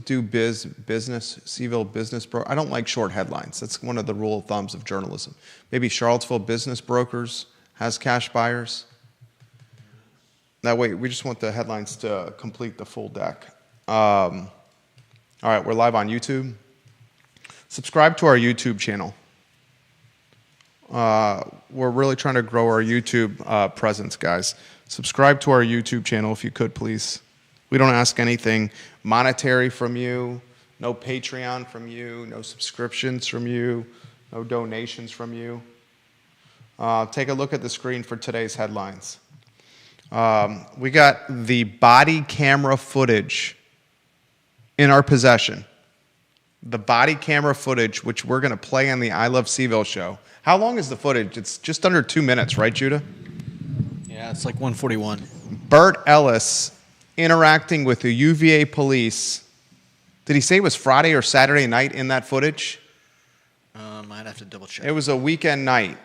do business, CVille business bro. I don't like short headlines. That's one of the rule of thumbs of journalism. Maybe Charlottesville business brokers has cash buyers. That way, we just want the headlines to complete the full deck. All right, we're live on YouTube. Subscribe to our YouTube channel. We're really trying to grow our YouTube presence, guys. Subscribe to our YouTube channel if you could, please. We don't ask anything monetary from you, no Patreon from you, no subscriptions from you, no donations from you. Take a look at the screen for today's headlines. We got the body camera footage in our possession. The body camera footage, which we're going to play on the I Love CVille show. How long is the footage? It's just under 2 minutes, right, Judah? Yeah, it's like 141. Burt Ellis interacting with the UVA police. Did he say it was Friday or Saturday night in that footage? Might have to double check. It was a weekend night.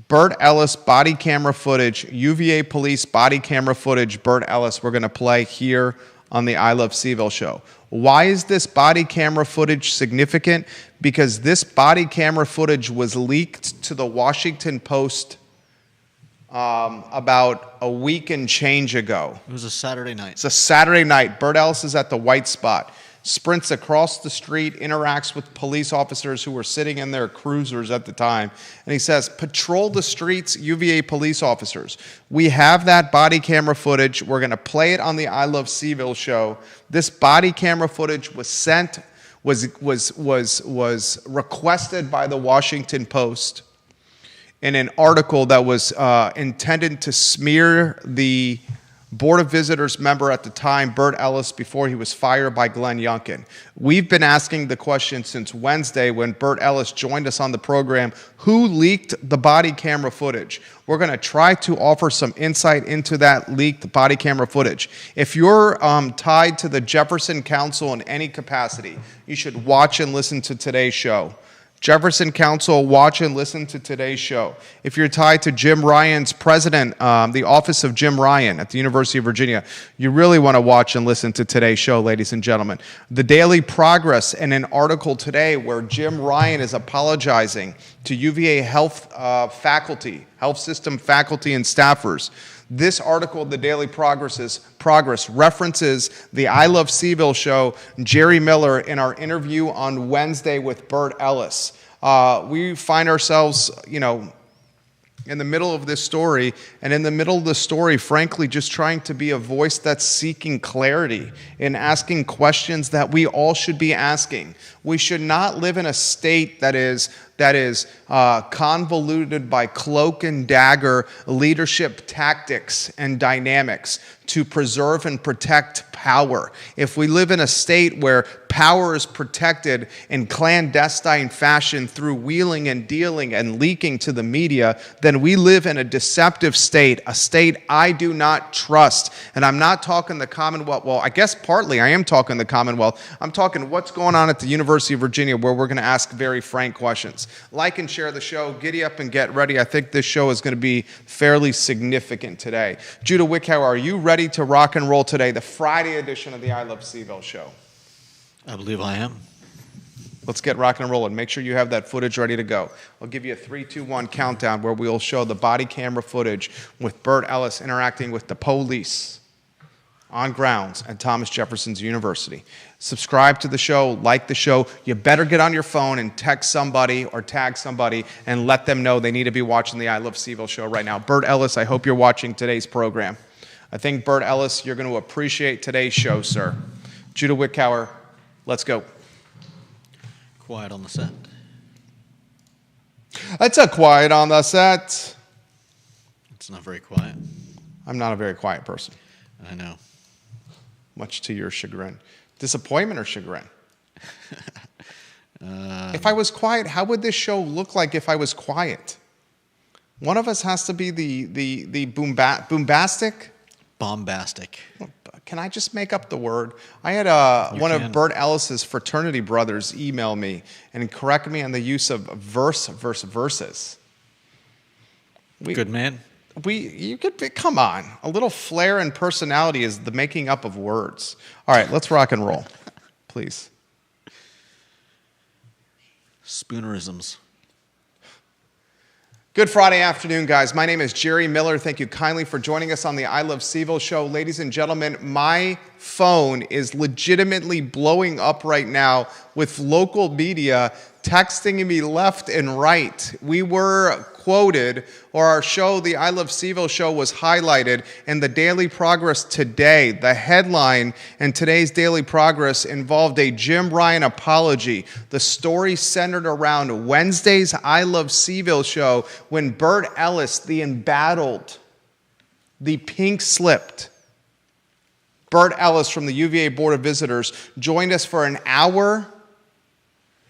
Burt Ellis body camera footage, UVA police body camera footage, Burt Ellis, we're going to play here on the I Love CVille show. Why is this body camera footage significant? Because this body camera footage was leaked to the Washington Post about a week and change ago. It was a Saturday night. It's a Saturday night. Burt Ellis is at the White Spot. Sprints across the street, interacts with police officers who were sitting in their cruisers at the time. And he says, patrol the streets, UVA police officers. We have that body camera footage. We're going to play it on the I Love CVille show. This body camera footage was requested by the Washington Post in an article that was intended to smear the Board of Visitors member at the time, Burt Ellis, before he was fired by Glenn Youngkin. We've been asking the question since Wednesday when Burt Ellis joined us on the program, who leaked the body camera footage? We're going to try to offer some insight into that leaked body camera footage. If you're tied to the Jefferson Council in any capacity, you should watch and listen to today's show. Jefferson Council, watch and listen to today's show. If you're tied to Jim Ryan's president, the office of Jim Ryan at the University of Virginia, you really want to watch and listen to today's show, ladies and gentlemen. The Daily Progress and an article today where Jim Ryan is apologizing to UVA health faculty, health system faculty and staffers. This article, The Daily Progress, references the I Love CVille show, Jerry Miller, in our interview on Wednesday with Burt Ellis. We find ourselves, in the middle of this story, and in the middle of the story, frankly, just trying to be a voice that's seeking clarity and asking questions that we all should be asking. We should not live in a state that is convoluted by cloak and dagger leadership tactics and dynamics to preserve and protect power. If we live in a state where power is protected in clandestine fashion through wheeling and dealing and leaking to the media, then we live in a deceptive state, a state I do not trust. And I'm not talking the Commonwealth. Well, I guess partly I am talking the Commonwealth. I'm talking what's going on at the University of Virginia, where we're going to ask very frank questions. Like and share the show. Giddy up and get ready. I think this show is going to be fairly significant today. Judah Wickow, are you ready to rock and roll today? The Friday edition of the I Love CVille show. I believe I am. Let's get rocking and rolling. Make sure you have that footage ready to go. I'll give you a 3, 2, 1 countdown where we'll show the body camera footage with Burt Ellis interacting with the police on grounds at Thomas Jefferson's University. Subscribe to the show, like the show. You better get on your phone and text somebody or tag somebody and let them know they need to be watching the I Love CVille show right now. Burt Ellis, I hope you're watching today's program. I think, Burt Ellis, you're going to appreciate today's show, sir. Judah Wickower, let's go. Quiet on the set. It's a quiet on the set. It's not very quiet. I'm not a very quiet person. I know. Much to your chagrin. Disappointment or chagrin? If I was quiet, how would this show look like if I was quiet? One of us has to be the bombastic. Bombastic. Can I just make up the word? I had one of Burt Ellis's fraternity brothers email me and correct me on the use of verses. Good man. You could be, come on. A little flair and personality is the making up of words. All right, let's rock and roll, please. Spoonerisms. Good Friday afternoon, guys. My name is Jerry Miller. Thank you kindly for joining us on the I Love CVille show. Ladies and gentlemen, my phone is legitimately blowing up right now with local media texting me left and right. We were quoted, or our show, the I Love CVille show, was highlighted in the Daily Progress today. The headline in today's Daily Progress involved a Jim Ryan apology. The story centered around Wednesday's I Love CVille show when Bert Ellis, the embattled, the pink-slipped Bert Ellis from the UVA Board of Visitors joined us for an hour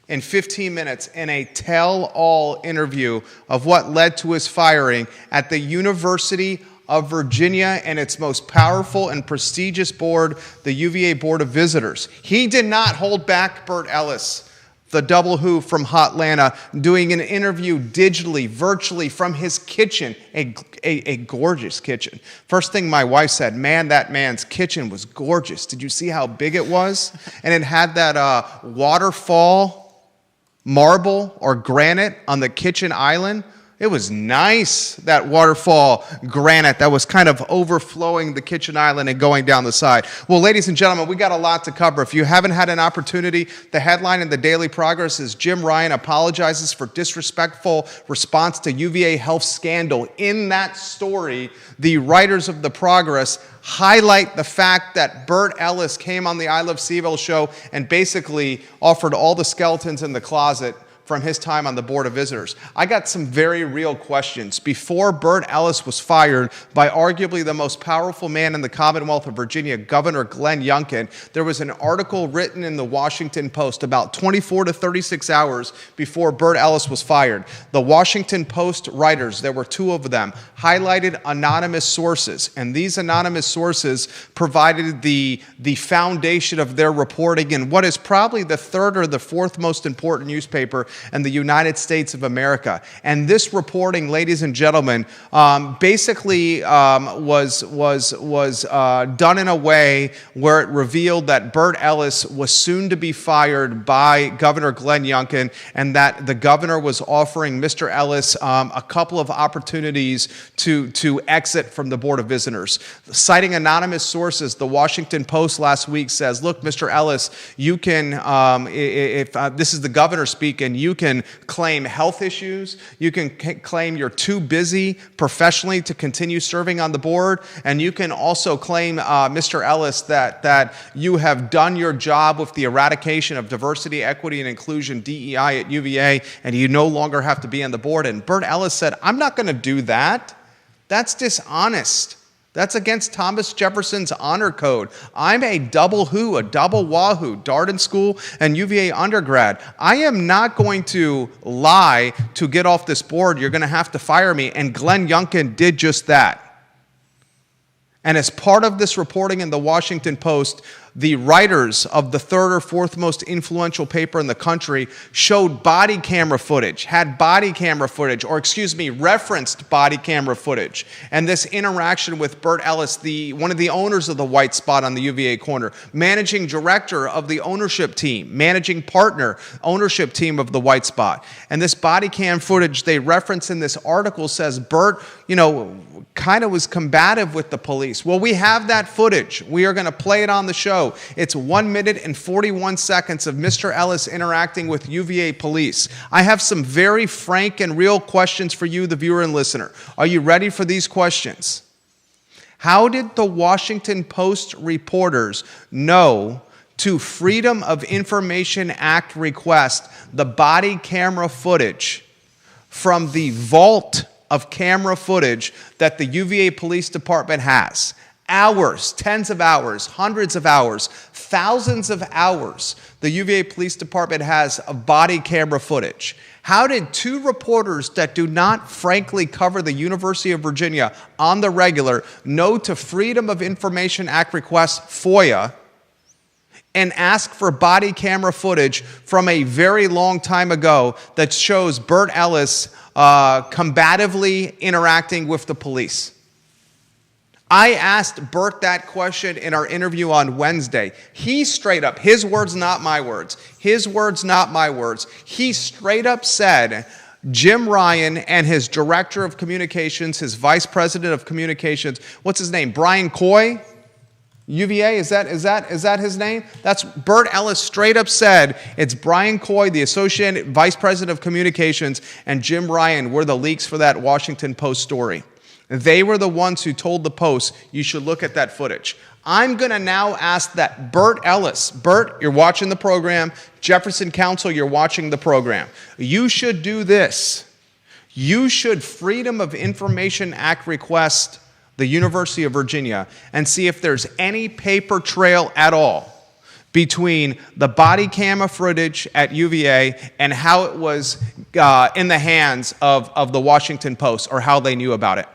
and 15 minutes in a tell-all interview of what led to his firing at the University of Virginia and its most powerful and prestigious board, the UVA Board of Visitors. He did not hold back Bert Ellis, the double who from Hotlanta, doing an interview digitally, virtually from his kitchen, a gorgeous kitchen. First thing my wife said, man, that man's kitchen was gorgeous. Did you see how big it was? And it had that waterfall marble or granite on the kitchen island. It was nice, that waterfall granite that was kind of overflowing the kitchen island and going down the side. Well, ladies and gentlemen, we got a lot to cover. If you haven't had an opportunity, the headline in the Daily Progress is Jim Ryan apologizes for disrespectful response to UVA health scandal. In that story, the writers of the Progress highlight the fact that Bert Ellis came on the I Love CVille show and basically offered all the skeletons in the closet from his time on the Board of Visitors. I got some very real questions. Before Bert Ellis was fired by arguably the most powerful man in the Commonwealth of Virginia, Governor Glenn Youngkin, there was an article written in the Washington Post about 24 to 36 hours before Bert Ellis was fired. The Washington Post writers, there were two of them, highlighted anonymous sources, and these anonymous sources provided the foundation of their reporting in what is probably the third or the fourth most important newspaper in the United States of America. And this reporting, ladies and gentlemen, basically was done in a way where it revealed that Bert Ellis was soon to be fired by Governor Glenn Youngkin, and that the governor was offering Mr. Ellis a couple of opportunities to exit from the Board of Visitors. Citing anonymous sources, the Washington Post last week says, look, Mr. Ellis, you can, if this is the governor speaking, you can claim health issues, you can claim you're too busy professionally to continue serving on the board, and you can also claim, Mr. Ellis, that you have done your job with the eradication of diversity, equity, and inclusion, DEI, at UVA, and you no longer have to be on the board. And Bert Ellis said, I'm not going to do that. That's dishonest. That's against Thomas Jefferson's honor code. I'm a double who, a double wahoo, Darden School and UVA undergrad. I am not going to lie to get off this board. You're going to have to fire me. And Glenn Youngkin did just that. And as part of this reporting in the Washington Post, the writers of the third or fourth most influential paper in the country showed body camera footage, referenced body camera footage. And this interaction with Bert Ellis, one of the owners of the White Spot on the UVA corner, managing director of the ownership team, managing partner, ownership team of the White Spot. And this body cam footage they reference in this article says Bert, kind of was combative with the police. Well, we have that footage. We are going to play it on the show. It's 1 minute and 41 seconds of Mr. Ellis interacting with UVA police. I have some very frank and real questions for you, the viewer and listener. Are you ready for these questions? How did the Washington Post reporters know to Freedom of Information Act request the body camera footage from the vault of camera footage that the UVA Police Department has? Hours, tens of hours, hundreds of hours, thousands of hours the UVA Police Department has of body camera footage. How did two reporters that do not frankly cover the University of Virginia on the regular know to Freedom of Information Act request, FOIA, and ask for body camera footage from a very long time ago that shows Bert Ellis combatively interacting with the police? I asked Bert that question in our interview on Wednesday. He straight up, his words, not my words, his words, not my words, he straight up said Jim Ryan and his director of communications, his vice president of communications, what's his name, Brian Coy? UVA, is that his name? That's Bert Ellis straight up said it's Brian Coy, the associate vice president of communications, and Jim Ryan were the leaks for that Washington Post story. They were the ones who told the Post, you should look at that footage. I'm going to now ask that Bert Ellis, Bert, you're watching the program, Jefferson Council, you're watching the program. You should do this. You should Freedom of Information Act request the University of Virginia and see if there's any paper trail at all between the body camera footage at UVA and how it was in the hands of the Washington Post or how they knew about it.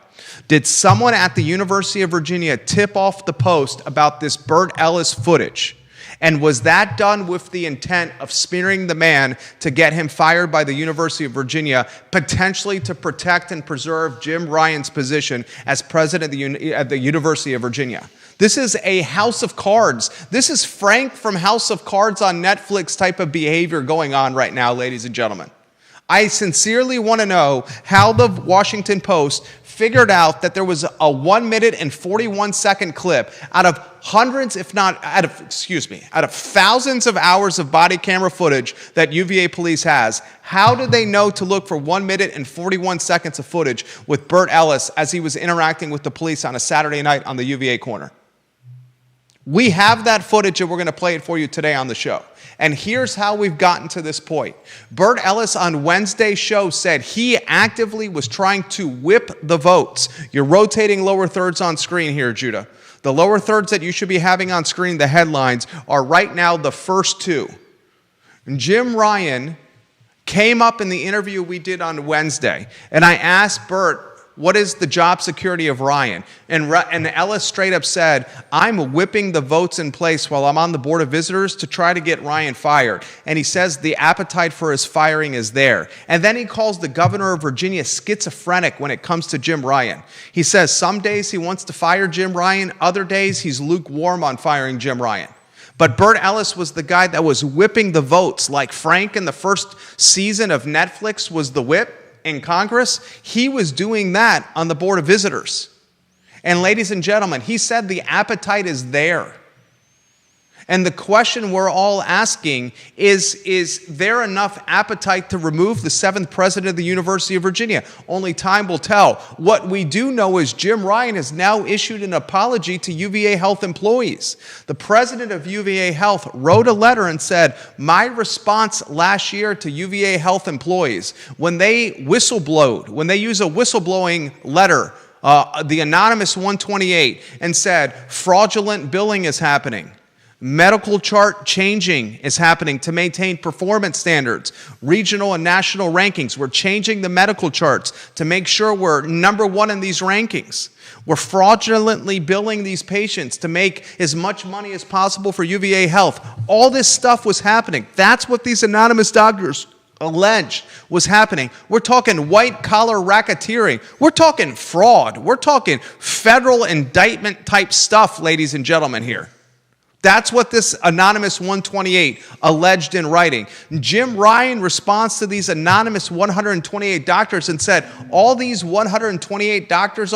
Did someone at the University of Virginia tip off the Post about this Bert Ellis footage? And was that done with the intent of smearing the man to get him fired by the University of Virginia, potentially to protect and preserve Jim Ryan's position as president at the University of Virginia? This is a House of Cards. This is Frank from House of Cards on Netflix type of behavior going on right now, ladies and gentlemen. I sincerely want to know how the Washington Post figured out that there was a 1 minute and 41 second clip out of hundreds, if not out of thousands of hours of body camera footage that UVA police has. How did they know to look for 1 minute and 41 seconds of footage with Bert Ellis as he was interacting with the police on a Saturday night on the UVA corner? We have that footage and we're going to play it for you today on the show. And here's how we've gotten to this point. Bert Ellis on Wednesday's show said he actively was trying to whip the votes. You're rotating lower thirds on screen here, Judah. The lower thirds that you should be having on screen, the headlines, are right now the first two. Jim Ryan came up in the interview we did on Wednesday, and I asked Bert, what is the job security of Ryan? And Ellis straight up said, I'm whipping the votes in place while I'm on the Board of Visitors to try to get Ryan fired. And he says the appetite for his firing is there. And then he calls the governor of Virginia schizophrenic when it comes to Jim Ryan. He says some days he wants to fire Jim Ryan, other days he's lukewarm on firing Jim Ryan. But Bert Ellis was the guy that was whipping the votes like Frank in the first season of Netflix was the whip in Congress. He was doing that on the Board of Visitors. And ladies and gentlemen, he said the appetite is there. And the question we're all asking is there enough appetite to remove the 7th president of the University of Virginia? Only time will tell. What we do know is Jim Ryan has now issued an apology to UVA Health employees. The president of UVA Health wrote a letter and said, my response last year to UVA Health employees, when they whistleblowed, when they use a whistleblowing letter, the anonymous 128, and said fraudulent billing is happening. Medical chart changing is happening to maintain performance standards, regional and national rankings. We're changing the medical charts to make sure we're number one in these rankings. We're fraudulently billing these patients to make as much money as possible for UVA Health. All this stuff was happening. That's what these anonymous doctors alleged was happening. We're talking white-collar racketeering. We're talking fraud. We're talking federal indictment type stuff, ladies and gentlemen, here. That's what this anonymous 128 alleged in writing. Jim Ryan responds to these anonymous 128 doctors and said, all these 128 doctors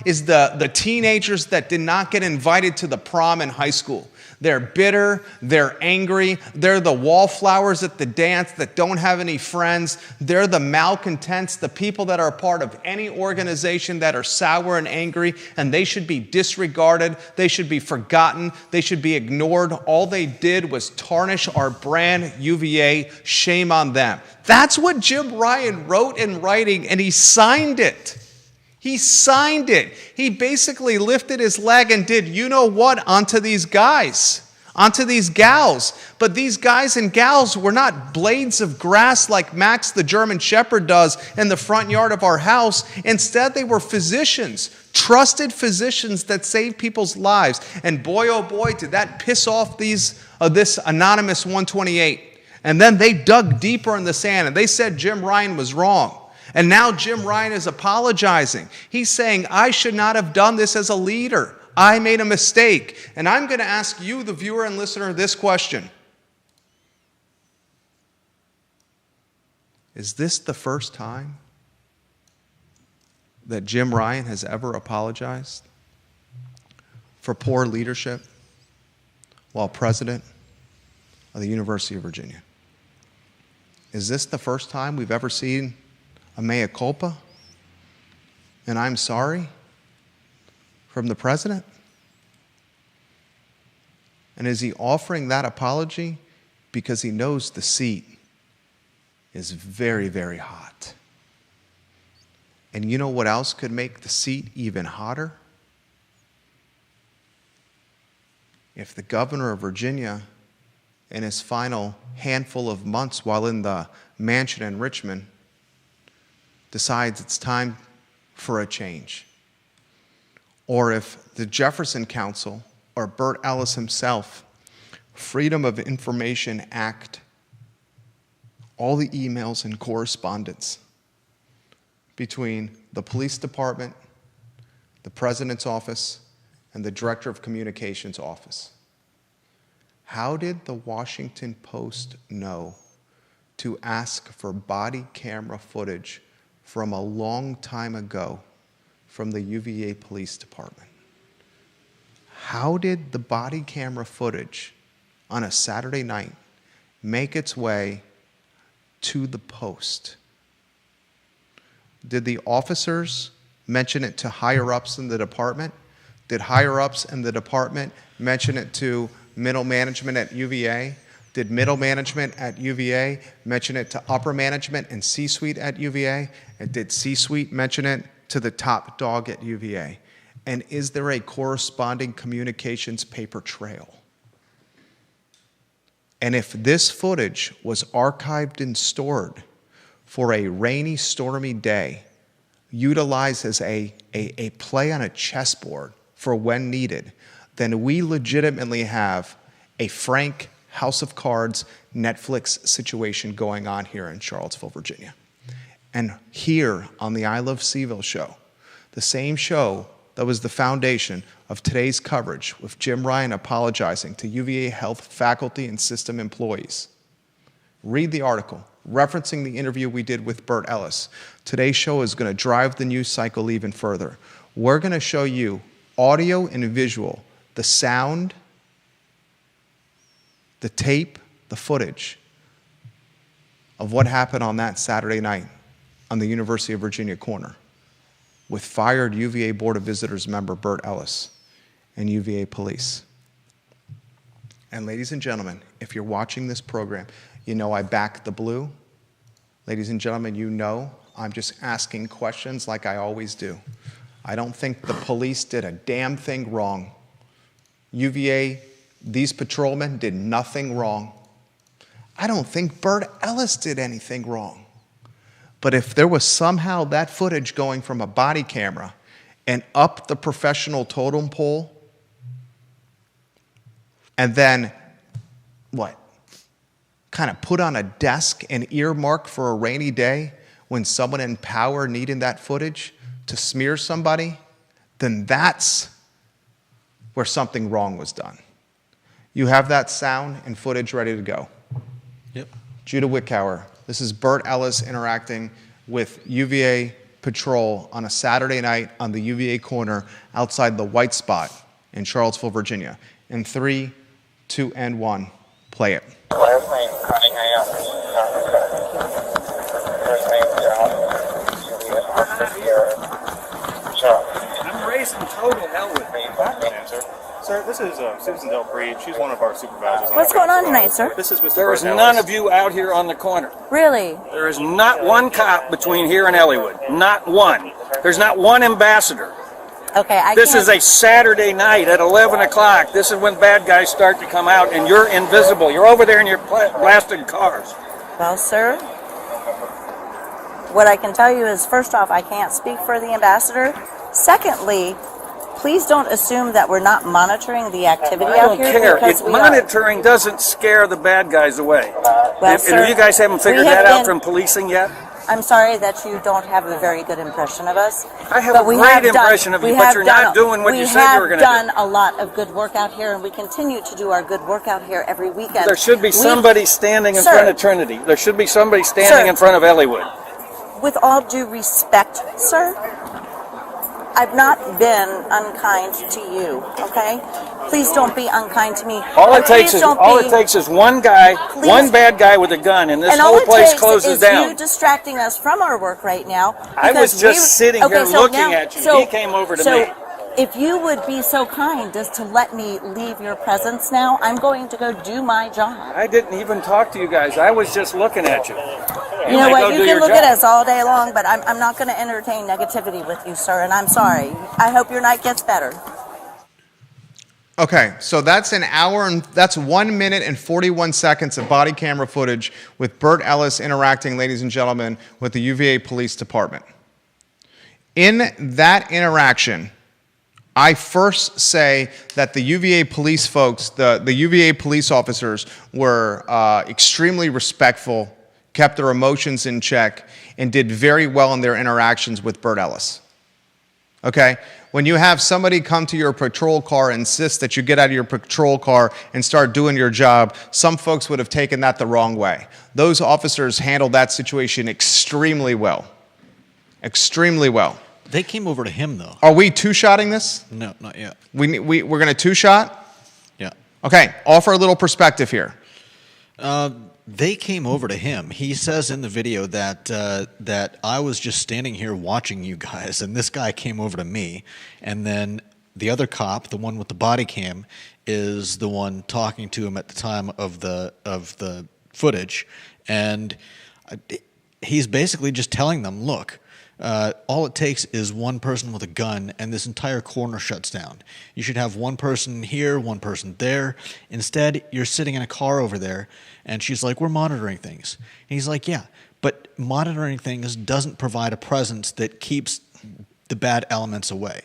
is the teenagers that did not get invited to the prom in high school. They're bitter, they're angry, they're the wallflowers at the dance that don't have any friends, they're the malcontents, the people that are a part of any organization that are sour and angry, and they should be disregarded, they should be forgotten, they should be ignored. All they did was tarnish our brand, UVA. Shame on them. That's what Jim Ryan wrote in writing, and he signed it. He signed it. He basically lifted his leg and did, you know what, onto these guys, onto these gals. But these guys and gals were not blades of grass like Max the German Shepherd does in the front yard of our house. Instead, they were physicians, trusted physicians that saved people's lives. And boy, oh boy, did that piss off this anonymous 128. And then they dug deeper in the sand and they said Jim Ryan was wrong. And now Jim Ryan is apologizing. He's saying, I should not have done this as a leader. I made a mistake. And I'm going to ask you, the viewer and listener, this question. Is this the first time that Jim Ryan has ever apologized for poor leadership while president of the University of Virginia? Is this the first time we've ever seen a mea culpa, and I'm sorry, from the president? And is he offering that apology because he knows the seat is very, very hot? And you know what else could make the seat even hotter? If the governor of Virginia, in his final handful of months while in the mansion in Richmond, decides it's time for a change. Or if the Jefferson Council or Burt Ellis himself, Freedom of Information Act, all the emails and correspondence between the police department, the president's office, and the director of communications office. How did the Washington Post know to ask for body camera footage from a long time ago from the UVA Police Department? How did the body camera footage on a Saturday night make its way to the Post? Did the officers mention it to higher-ups in the department? Did higher-ups in the department mention it to middle management at UVA? Did middle management at UVA mention it to upper management and C-suite at UVA? And did C-suite mention it to the top dog at UVA? And is there a corresponding communications paper trail? And if this footage was archived and stored for a rainy, stormy day, utilized as a play on a chessboard for when needed, then we legitimately have a frank House of Cards Netflix situation going on here in Charlottesville, Virginia. And here on the I Love CVille show, the same show that was the foundation of today's coverage, with Jim Ryan apologizing to UVA Health faculty and system employees. Read the article referencing the interview we did with Burt Ellis. Today's show is going to drive the news cycle even further. We're going to show you audio and visual, the sound, the tape, the footage of what happened on that Saturday night on the University of Virginia corner with fired UVA Board of Visitors member Burt Ellis and UVA police. And ladies and gentlemen, if you're watching this program, you know I back the blue. Ladies and gentlemen, you know I'm just asking questions like I always do. I don't think the police did a damn thing wrong. UVA, these patrolmen did nothing wrong. I don't think Burt Ellis did anything wrong. But if there was somehow that footage going from a body camera and up the professional totem pole, and then, kind of put on a desk and earmark for a rainy day when someone in power needed that footage to smear somebody, then that's where something wrong was done. You have that sound and footage ready to go. Yep. Judah Wickower, this is Burt Ellis interacting with UVA patrol on a Saturday night on the UVA corner outside the White Spot in Charlottesville, Virginia. In 3, 2, and 1, play it. Last name Cunningham. First name John. I'm raising total hell with me. Sir, this is Susan Del Pree. She's one of our supervisors. What's going on tonight, sir? This is Mr. There is Burt none Ellis. of you out here on the corner. Really? There is not one cop between here and Elliewood. Not one. There's not one ambassador. Okay, This is a Saturday night at 11 o'clock. This is when bad guys start to come out, and you're invisible. You're over there in your blasted cars. Well, sir, what I can tell you is, first off, I can't speak for the ambassador. Secondly, please don't assume that we're not monitoring the activity I out don't here. care. Because we Monitoring doesn't scare the bad guys away. Well, And sir, you guys haven't figured we have that out been- from policing yet? I'm sorry that you don't have a very good impression of us. I have but a we great have impression of you, but you're not doing what you said you were going to do. We have done a lot of good work out here, and we continue to do our good work out here every weekend. There should be somebody standing in Sir. front of Trinity. There should be somebody standing Sir. in front of Elliewood. With all due respect, sir, I've not been unkind to you, okay? Please don't be unkind to me. All it Please takes is one guy, Please. one bad guy with a gun, and this and whole all it place takes closes is down. you distracting us from our work right now. I was because just sitting here looking at you. He came over to me. If you would be so kind as to let me leave your presence now, I'm going to go do my job. I didn't even talk to you guys. I was just looking at you. You know what? You can look at us all day long, but I'm not going to entertain negativity with you, sir, and I'm sorry. I hope your night gets better. Okay, so that's that's 1 minute and 41 seconds of body camera footage with Burt Ellis interacting, ladies and gentlemen, with the UVA Police Department. In that interaction, I first say that the UVA police folks, the UVA police officers were extremely respectful, kept their emotions in check, and did very well in their interactions with Burt Ellis. Okay? When you have somebody come to your patrol car and insist that you get out of your patrol car and start doing your job, some folks would have taken that the wrong way. Those officers handled that situation extremely well. Extremely well. They came over to him, though. Are we two-shotting this? No, not yet. We're going to two-shot? Yeah. Okay, offer a little perspective here. They came over to him. He says in the video that that I was just standing here watching you guys, and this guy came over to me. And then the other cop, the one with the body cam, is the one talking to him at the time of the footage, and he's basically just telling them, look. All it takes is one person with a gun, and this entire corner shuts down. You should have one person here, one person there. Instead, you're sitting in a car over there, and she's like, we're monitoring things. And he's like, yeah, but monitoring things doesn't provide a presence that keeps the bad elements away.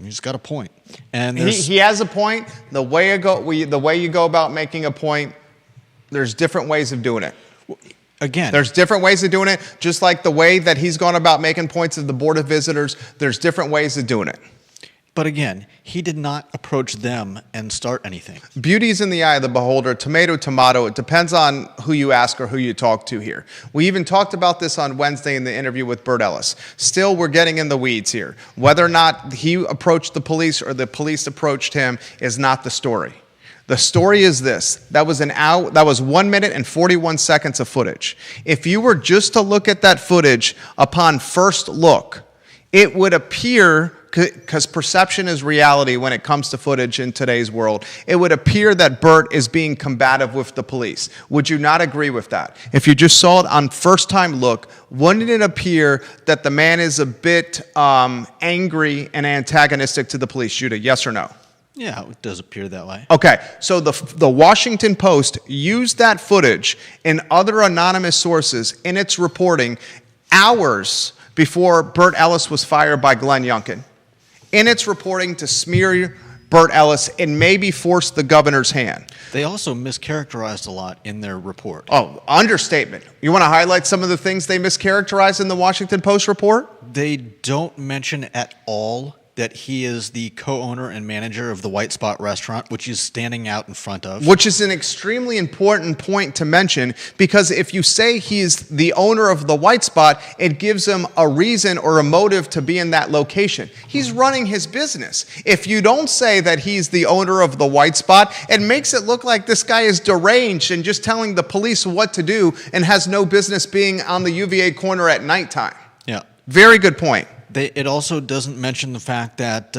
He's got a point. And he has a point. The way you go about making a point, there's different ways of doing it. Again, there's different ways of doing it, just like the way that he's gone about making points of the Board of Visitors, there's different ways of doing it. But again, he did not approach them and start anything. Beauty's in the eye of the beholder, tomato, tomato. It depends on who you ask or who you talk to here. We even talked about this on Wednesday in the interview with Burt Ellis. Still, we're getting in the weeds here. Whether or not he approached the police or the police approached him is not the story. The story is this. That was 1 minute and 41 seconds of footage. If you were just to look at that footage upon first look, it would appear, because perception is reality when it comes to footage in today's world, it would appear that Burt is being combative with the police. Would you not agree with that? If you just saw it on first time look, wouldn't it appear that the man is a bit angry and antagonistic to the police? Judah, yes or no? Yeah, it does appear that way. Okay, so the Washington Post used that footage and other anonymous sources in its reporting hours before Burt Ellis was fired by Glenn Youngkin. In its reporting to smear Burt Ellis and maybe force the governor's hand. They also mischaracterized a lot in their report. Oh, understatement. You want to highlight some of the things they mischaracterized in the Washington Post report? They don't mention at all that he is the co-owner and manager of the White Spot restaurant, which he's standing out in front of. Which is an extremely important point to mention, because if you say he's the owner of the White Spot, it gives him a reason or a motive to be in that location. He's running his business. If you don't say that he's the owner of the White Spot, it makes it look like this guy is deranged and just telling the police what to do and has no business being on the UVA corner at nighttime. Yeah. Very good point. It also doesn't mention the fact that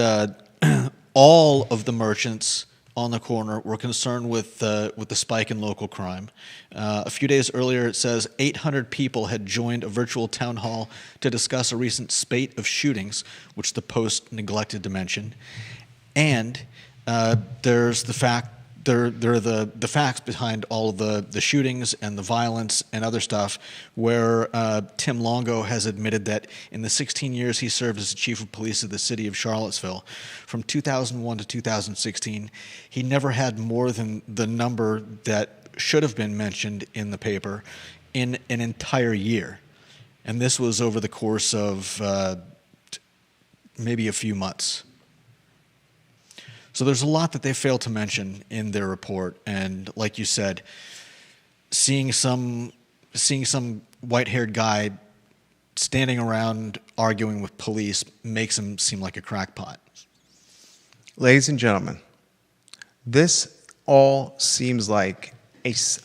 all of the merchants on the corner were concerned with the spike in local crime. A few days earlier, it says 800 people had joined a virtual town hall to discuss a recent spate of shootings, which the Post neglected to mention. And there's the fact there are the facts behind all of the shootings and the violence and other stuff, where Tim Longo has admitted that in the 16 years he served as the chief of police of the city of Charlottesville, from 2001 to 2016, he never had more than the number that should have been mentioned in the paper in an entire year. And this was over the course of maybe a few months. So there's a lot that they failed to mention in their report. And like you said, seeing some white-haired guy standing around arguing with police makes him seem like a crackpot. Ladies and gentlemen, this all seems like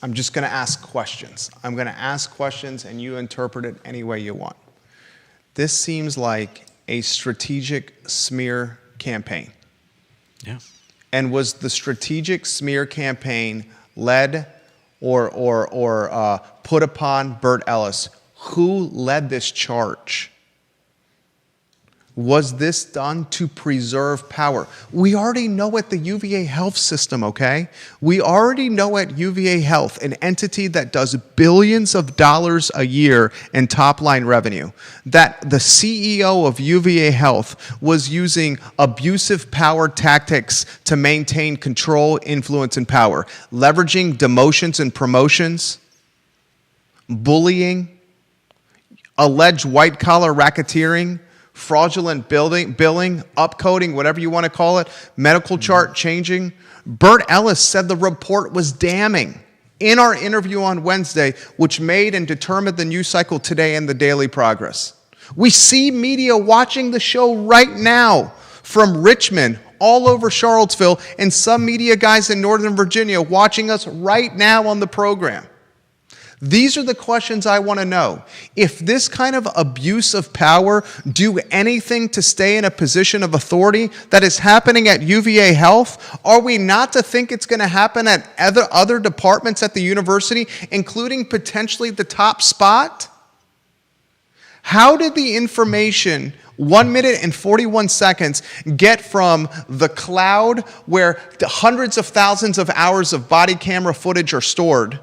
I'm just going to ask questions. I'm going to ask questions and you interpret it any way you want. This seems like a strategic smear campaign. Yeah. And was the strategic smear campaign led or put upon Bert Ellis? Who led this charge? Was this done to preserve power? We already know at the UVA Health system, okay? We already know at UVA Health, an entity that does billions of dollars a year in top-line revenue, that the CEO of UVA Health was using abusive power tactics to maintain control, influence, and power, leveraging demotions and promotions, bullying, alleged white-collar racketeering, fraudulent billing, upcoding, whatever you want to call it, medical chart changing. Bert Ellis said the report was damning in our interview on Wednesday, which made and determined the news cycle today and the Daily Progress. We see media watching the show right now from Richmond, all over Charlottesville, and some media guys in Northern Virginia watching us right now on the program. These are the questions I want to know. If this kind of abuse of power do anything to stay in a position of authority that is happening at UVA Health, are we not to think it's going to happen at other departments at the university, including potentially the top spot? How did the information 1 minute and 41 seconds get from the cloud where the hundreds of thousands of hours of body camera footage are stored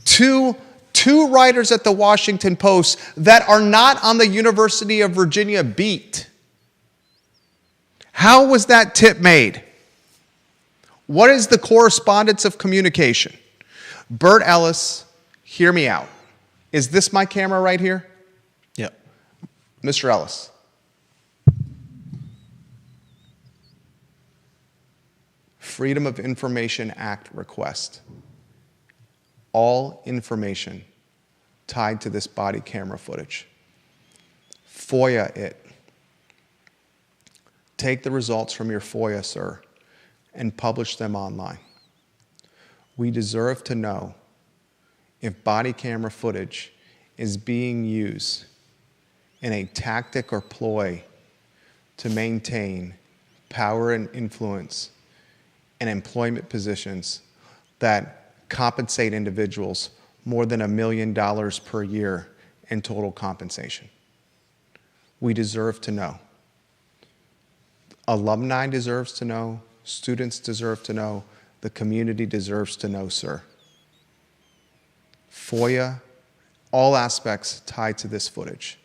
to two writers at the Washington Post that are not on the University of Virginia beat? How was that tip made? What is the correspondence of communication? Bert Ellis, hear me out. Is this my camera right here? Yep. Mr. Ellis. Freedom of Information Act request. All information tied to this body camera footage. FOIA it. Take the results from your FOIA, sir, and publish them online. We deserve to know if body camera footage is being used in a tactic or ploy to maintain power and influence and employment positions that compensate individuals more than $1 million per year in total compensation. We deserve to know. Alumni deserves to know. Students deserve to know. The community deserves to know, sir. FOIA, all aspects tied to this footage.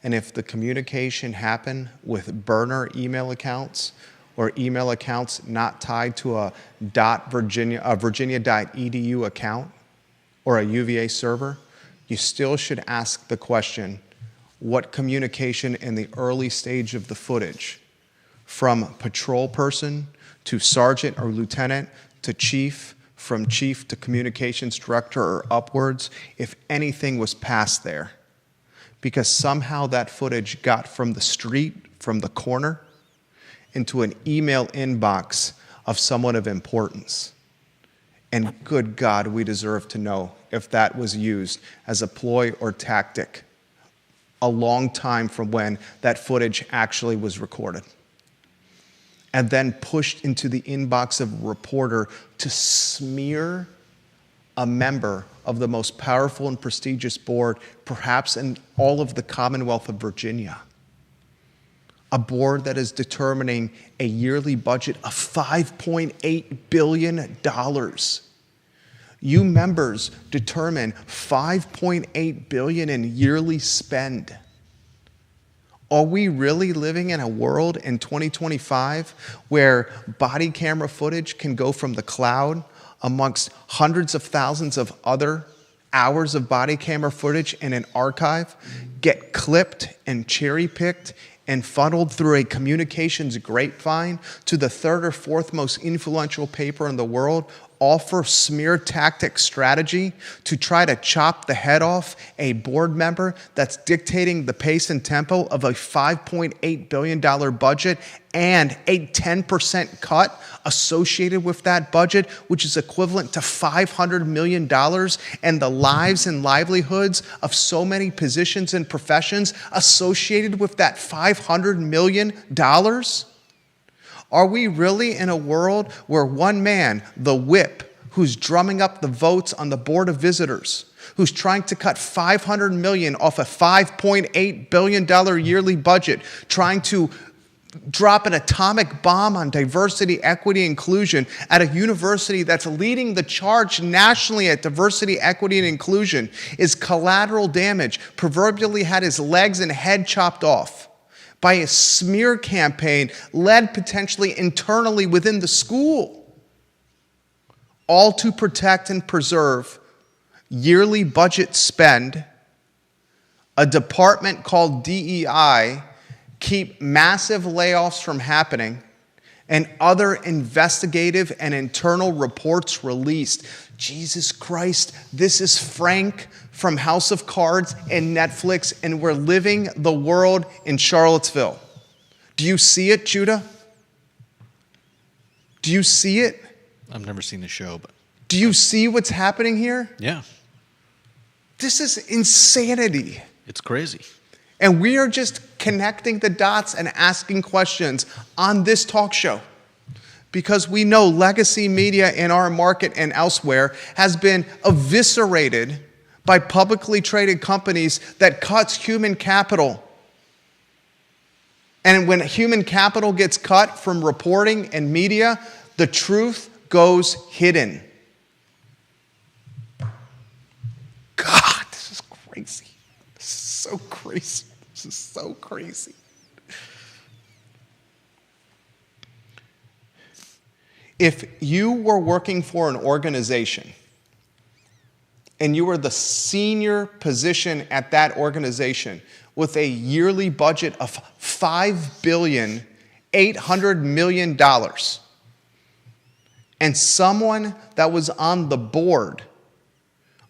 And if the communication happened with burner email accounts or email accounts not tied to a virginia.edu account or a UVA server, you still should ask the question, what communication in the early stage of the footage, from patrol person to sergeant or lieutenant to chief, from chief to communications director or upwards, if anything was passed there? Because somehow that footage got from the street, from the corner, into an email inbox of someone of importance. And good God, we deserve to know if that was used as a ploy or tactic a long time from when that footage actually was recorded. And then pushed into the inbox of a reporter to smear a member of the most powerful and prestigious board, perhaps in all of the Commonwealth of Virginia. A board that is determining a yearly budget of $5.8 billion. You members determine $5.8 billion in yearly spend. Are we really living in a world in 2025 where body camera footage can go from the cloud amongst hundreds of thousands of other hours of body camera footage in an archive get clipped and cherry-picked and funneled through a communications grapevine to the third or fourth most influential paper in the world, all for smear tactic strategy to try to chop the head off a board member that's dictating the pace and tempo of a $5.8 billion budget and a 10% cut associated with that budget, which is equivalent to $500 million, and the lives and livelihoods of so many positions and professions associated with that $500 million? Are we really in a world where one man, the whip, who's drumming up the votes on the Board of Visitors, who's trying to cut $500 million off a $5.8 billion yearly budget, trying to drop an atomic bomb on diversity, equity, inclusion at a university that's leading the charge nationally at diversity, equity, and inclusion, is collateral damage, proverbially had his legs and head chopped off by a smear campaign led potentially internally within the school, all to protect and preserve yearly budget spend, a department called DEI, keep massive layoffs from happening, and other investigative and internal reports released. Jesus Christ, this is Frank from House of Cards and Netflix, and we're living the world in Charlottesville. Do you see it, Judah? Do you see it? I've never seen the show, but... Do you see what's happening here? Yeah. This is insanity. It's crazy. And we are just connecting the dots and asking questions on this talk show, because we know legacy media in our market and elsewhere has been eviscerated by publicly traded companies that cuts human capital. And when human capital gets cut from reporting and media, the truth goes hidden. God, this is crazy. This is so crazy. This is so crazy. If you were working for an organization and you were the senior position at that organization with a yearly budget of $5.8 billion, and someone that was on the board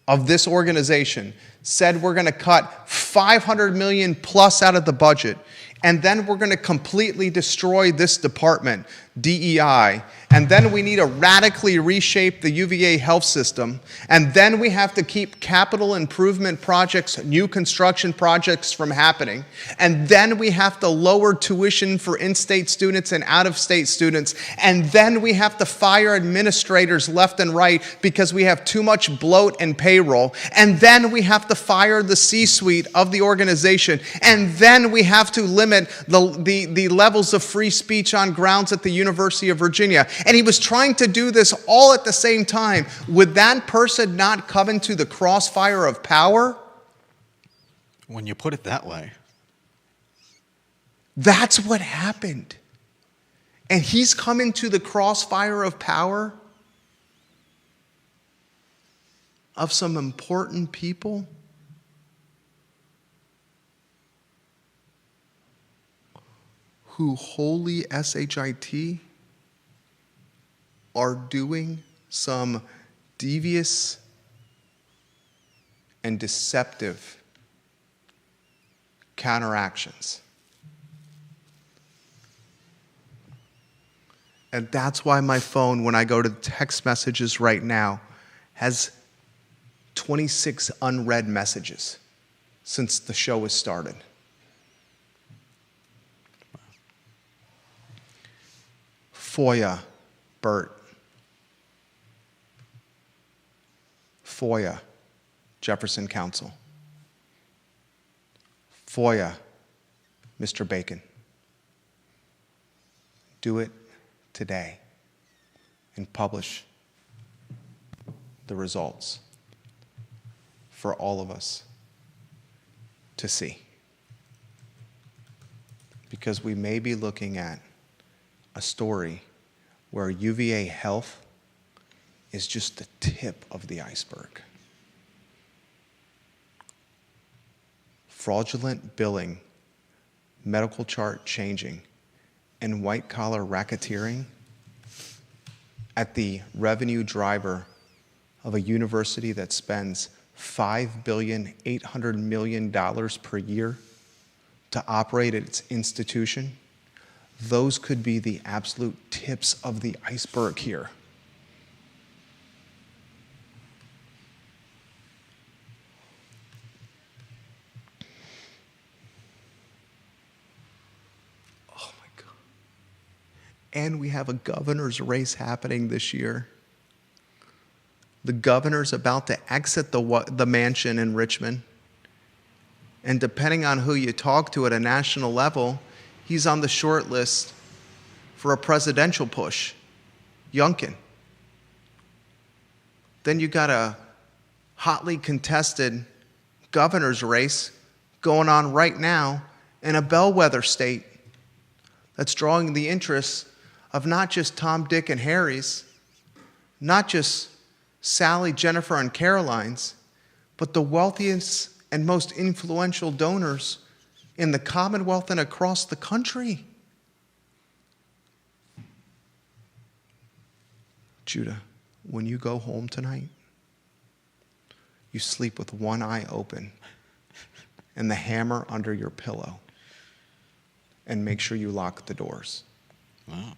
of this organization said we're going to cut $500 million plus out of the budget, and then we're going to completely destroy this department, DEI, and then we need to radically reshape the UVA health system, and then we have to keep capital improvement projects, new construction projects from happening, and then we have to lower tuition for in-state students and out-of-state students, and then we have to fire administrators left and right because we have too much bloat and payroll, and then we have to fire the C-suite of the organization, and then we have to limit the levels of free speech on grounds at the University of Virginia. And he was trying to do this all at the same time. Would that person not come into the crossfire of power? When you put it that way. That's what happened. And he's come into the crossfire of power of some important people who wholly SHIT are doing some devious and deceptive counteractions. And that's why my phone, when I go to text messages right now, has 26 unread messages since the show was started. FOIA, Bert. FOIA, Jefferson Council. FOIA, Mr. Bacon. Do it today and publish the results for all of us to see. Because we may be looking at a story where UVA health is just the tip of the iceberg. fraudulent billing, medical chart changing, and white-collar racketeering at the revenue driver of a university that spends $5.8 billion per year to operate its institution, those could be the absolute tips of the iceberg here. Oh my God. And we have a governor's race happening this year. The governor's about to exit the mansion in Richmond. And depending on who you talk to at a national level, he's on the short list for a presidential push. Youngkin. Then you got a hotly contested governor's race going on right now in a bellwether state that's drawing the interest of not just Tom, Dick, and Harry's, not just Sally, Jennifer, and Caroline's, but the wealthiest and most influential donors in the Commonwealth and across the country. Judah, when you go home tonight, you sleep with one eye open and the hammer under your pillow, and make sure you lock the doors. Wow.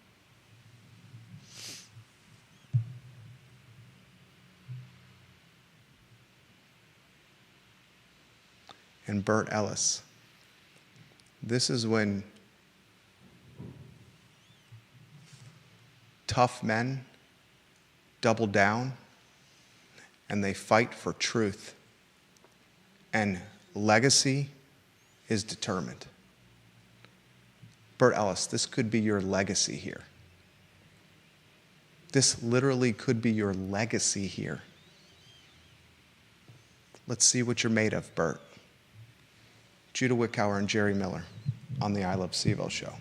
And Bert Ellis, this is when tough men double down and they fight for truth, and legacy is determined. Bert Ellis, this could be your legacy here. This literally could be your legacy here. Let's see what you're made of, Bert. Judah Wickower and Jerry Miller on the I Love CVille show.